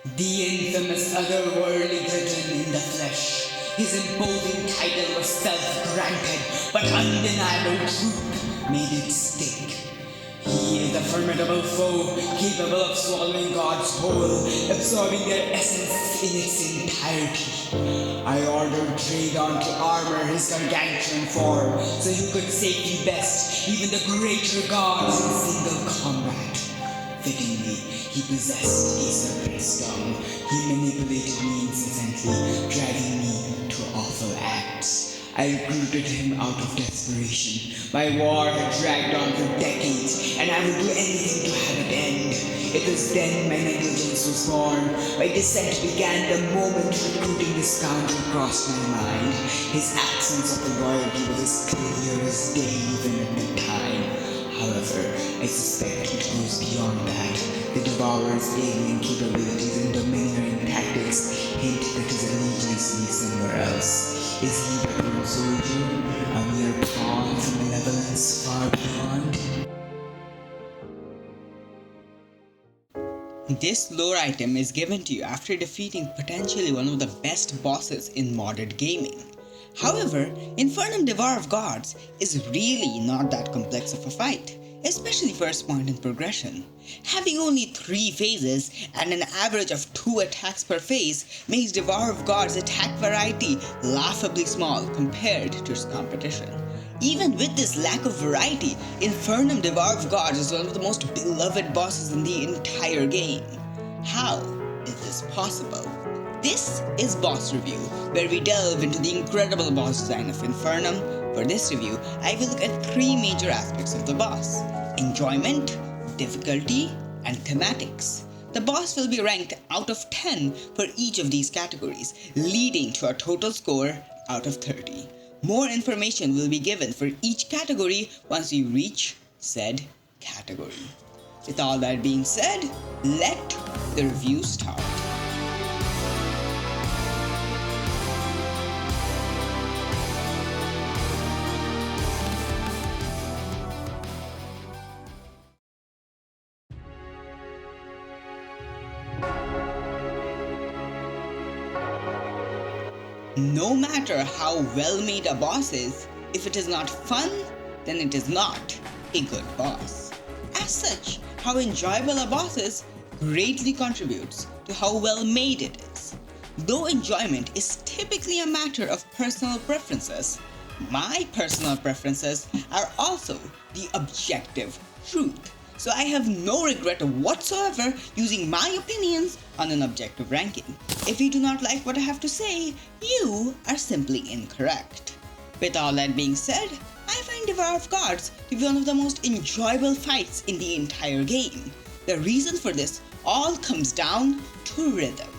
The infamous otherworldly Titan in the flesh. His imposing title was self-granted, but undeniable truth made it stick. He is a formidable foe, capable of swallowing God's whole, absorbing their essence in its entirety. I ordered Dragon to armor his gargantuan form, so he could safely best even the greater gods in single combat. Fittingly, he possessed a serpent's tongue. He manipulated me incessantly, driving me to awful acts. I recruited him out of desperation. My war had dragged on for decades, and I would do anything to have it end. It was then my negligence was born. My descent began the moment recruiting this scoundrel crossed my mind. His absence of the loyalty was as clear as day even at the time. However, I suspect it goes beyond that. The Devourer's alien capabilities and domineering tactics hint that his allegiance lies somewhere else. Is he but a soldier, a mere pawn for malevolence far beyond? This lore item is given to you after defeating potentially one of the best bosses in modern gaming. However, Infernum Devourer of Gods is really not that complex of a fight, especially for its point in progression. Having only 3 phases and an average of 2 attacks per phase makes Devourer of Gods' attack variety laughably small compared to its competition. Even with this lack of variety, Infernum Devourer of Gods is one of the most beloved bosses in the entire game. How is this possible? This is Boss Review, where we delve into the incredible boss design of Infernum. For this review, I will look at 3 major aspects of the boss: enjoyment, difficulty, and thematics. The boss will be ranked out of 10 for each of these categories, leading to a total score out of 30. More information will be given for each category once we reach said category. With all that being said, let the review start. No matter how well made a boss is, if it is not fun, then it is not a good boss. As such, how enjoyable a boss is greatly contributes to how well made it is. Though enjoyment is typically a matter of personal preferences, my personal preferences are also the objective truth. So I have no regret whatsoever using my opinions on an objective ranking. If you do not like what I have to say, you are simply incorrect. With all that being said, I find Devourer of Gods to be one of the most enjoyable fights in the entire game. The reason for this all comes down to rhythm.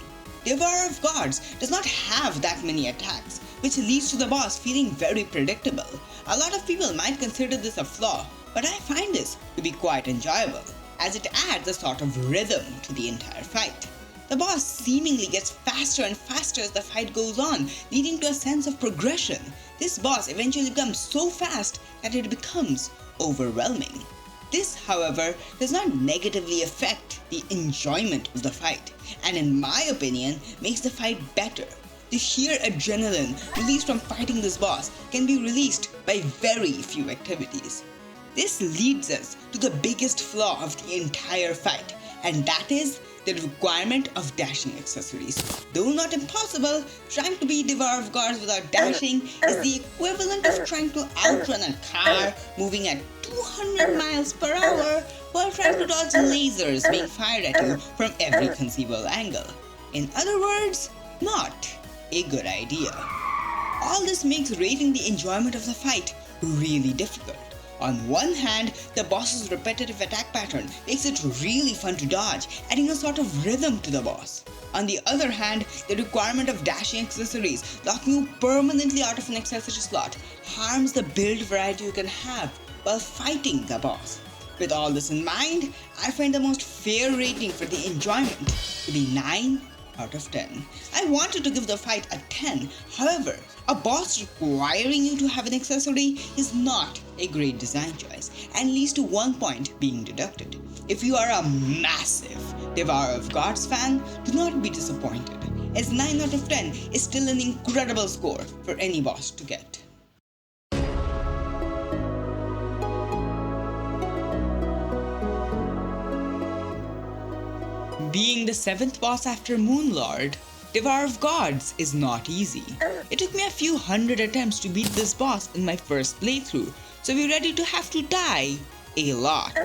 Devourer of Gods does not have that many attacks, which leads to the boss feeling very predictable. A lot of people might consider this a flaw, but I find this to be quite enjoyable, as it adds a sort of rhythm to the entire fight. The boss seemingly gets faster and faster as the fight goes on, leading to a sense of progression. This boss eventually becomes so fast that it becomes overwhelming. This, however, does not negatively affect the enjoyment of the fight, and in my opinion, makes the fight better. The sheer adrenaline released from fighting this boss can be released by very few activities. This leads us to the biggest flaw of the entire fight, and that is the requirement of dashing accessories. Though not impossible, trying to beat Devourer of Gods without dashing is the equivalent of trying to outrun a car moving at 200 miles per hour while trying to dodge lasers being fired at you from every conceivable angle. In other words, not a good idea. All this makes rating the enjoyment of the fight really difficult. On one hand, the boss's repetitive attack pattern makes it really fun to dodge, adding a sort of rhythm to the boss. On the other hand, the requirement of dashing accessories, locking you permanently out of an accessory slot, harms the build variety you can have while fighting the boss. With all this in mind, I find the most fair rating for the enjoyment to be 9 out of 10. I wanted to give the fight a 10, however, a boss requiring you to have an accessory is not a great design choice and leads to 1 point being deducted. If you are a massive Devourer of Gods fan, do not be disappointed, as 9 out of 10 is still an incredible score for any boss to get. Being the 7th boss after Moonlord, Devourer of Gods is not easy. It took me a few hundred attempts to beat this boss in my first playthrough, so be ready to have to die a lot.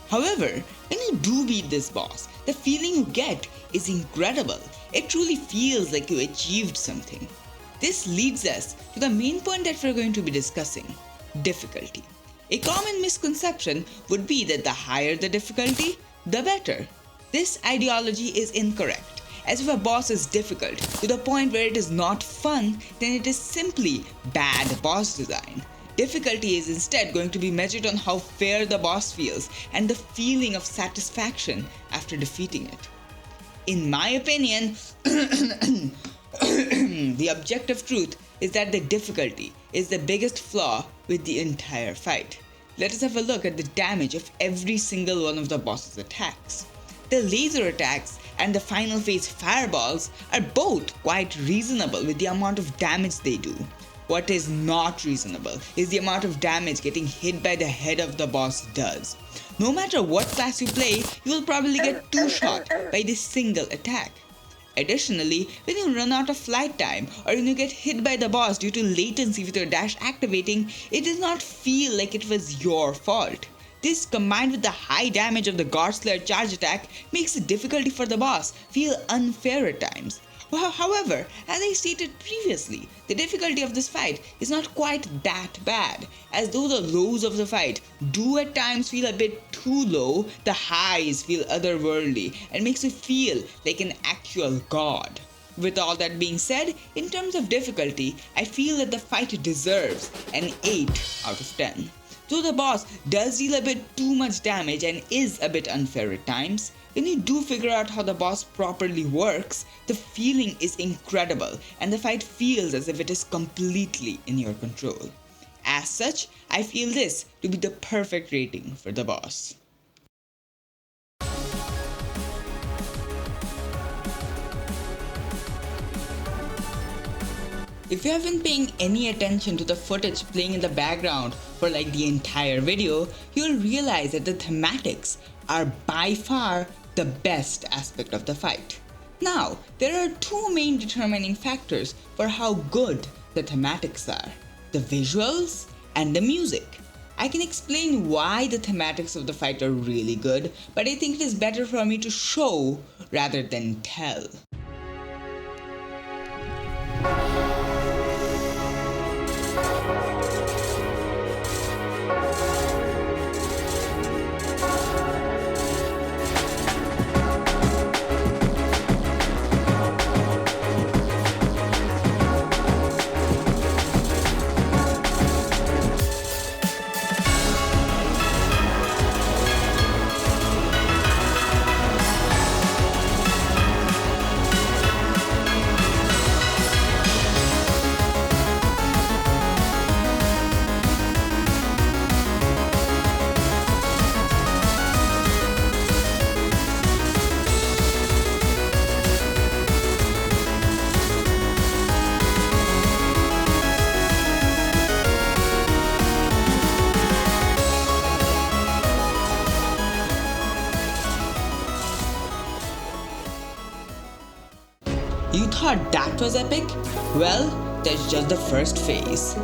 However, when you do beat this boss, the feeling you get is incredible. It truly feels like you achieved something. This leads us to the main point that we're going to be discussing: difficulty. A common misconception would be that the higher the difficulty, the better. This ideology is incorrect, as if a boss is difficult to the point where it is not fun, then it is simply bad boss design. Difficulty is instead going to be measured on how fair the boss feels and the feeling of satisfaction after defeating it. In my opinion, the objective truth is that the difficulty is the biggest flaw with the entire fight. Let us have a look at the damage of every single one of the boss's attacks. The laser attacks and the final phase fireballs are both quite reasonable with the amount of damage they do. What is not reasonable is the amount of damage getting hit by the head of the boss does. No matter what class you play, you will probably get 2 shot by this single attack. Additionally, when you run out of flight time or when you get hit by the boss due to latency with your dash activating, it does not feel like it was your fault. This, combined with the high damage of the Godslayer charge attack, makes the difficulty for the boss feel unfair at times. However, as I stated previously, the difficulty of this fight is not quite that bad, as though the lows of the fight do at times feel a bit too low, the highs feel otherworldly and makes you feel like an actual god. With all that being said, in terms of difficulty, I feel that the fight deserves an 8 out of 10. Though the boss does deal a bit too much damage and is a bit unfair at times, when you do figure out how the boss properly works, the feeling is incredible and the fight feels as if it is completely in your control. As such, I feel this to be the perfect rating for the boss. If you have been paying any attention to the footage playing in the background for like the entire video, you will realize that the thematics are by far the best aspect of the fight. Now, there are 2 main determining factors for how good the thematics are: the visuals and the music. I can explain why the thematics of the fight are really good, but I think it is better for me to show rather than tell. You thought that was epic? Well, that's just the first phase.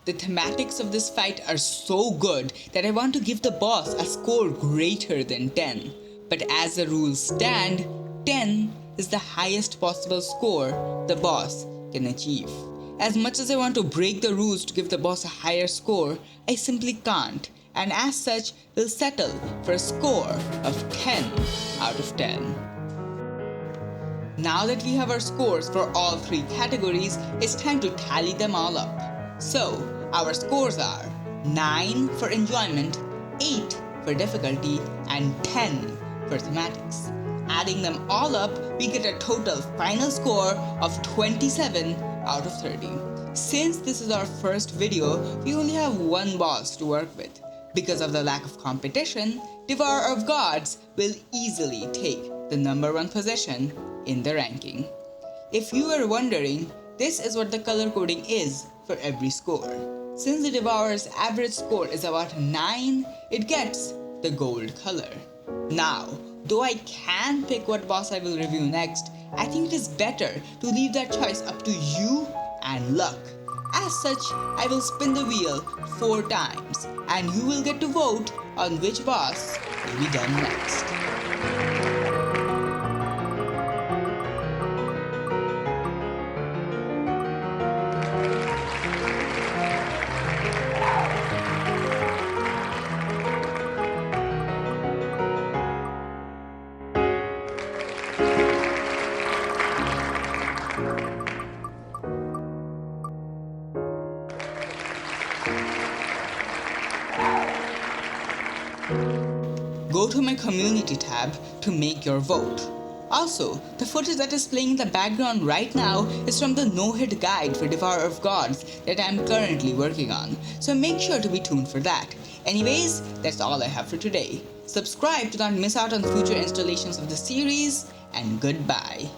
The thematics of this fight are so good that I want to give the boss a score greater than 10. But as the rules stand, 10 is the highest possible score the boss can achieve. As much as I want to break the rules to give the boss a higher score, I simply can't, and as such will settle for a score of 10 out of 10. Now that we have our scores for all 3 categories, it's time to tally them all up. So, our scores are 9 for enjoyment, 8 for difficulty, and 10 for thematics. Adding them all up, we get a total final score of 27 out of 30. Since this is our first video, we only have one boss to work with. Because of the lack of competition, Devourer of Gods will easily take the number 1 position in the ranking. If you were wondering, this is what the color coding is for every score. Since the Devourer's average score is about 9, it gets the gold color. Now, though I can pick what boss I will review next, I think it is better to leave that choice up to you and luck. As such, I will spin the wheel 4 times and you will get to vote on which boss will be done next. Go to my community tab to make your vote. Also, the footage that is playing in the background right now is from the no-hit guide for Devourer of Gods that I am currently working on, so make sure to be tuned for that. Anyways, that's all I have for today. Subscribe to not miss out on future installations of the series, and goodbye.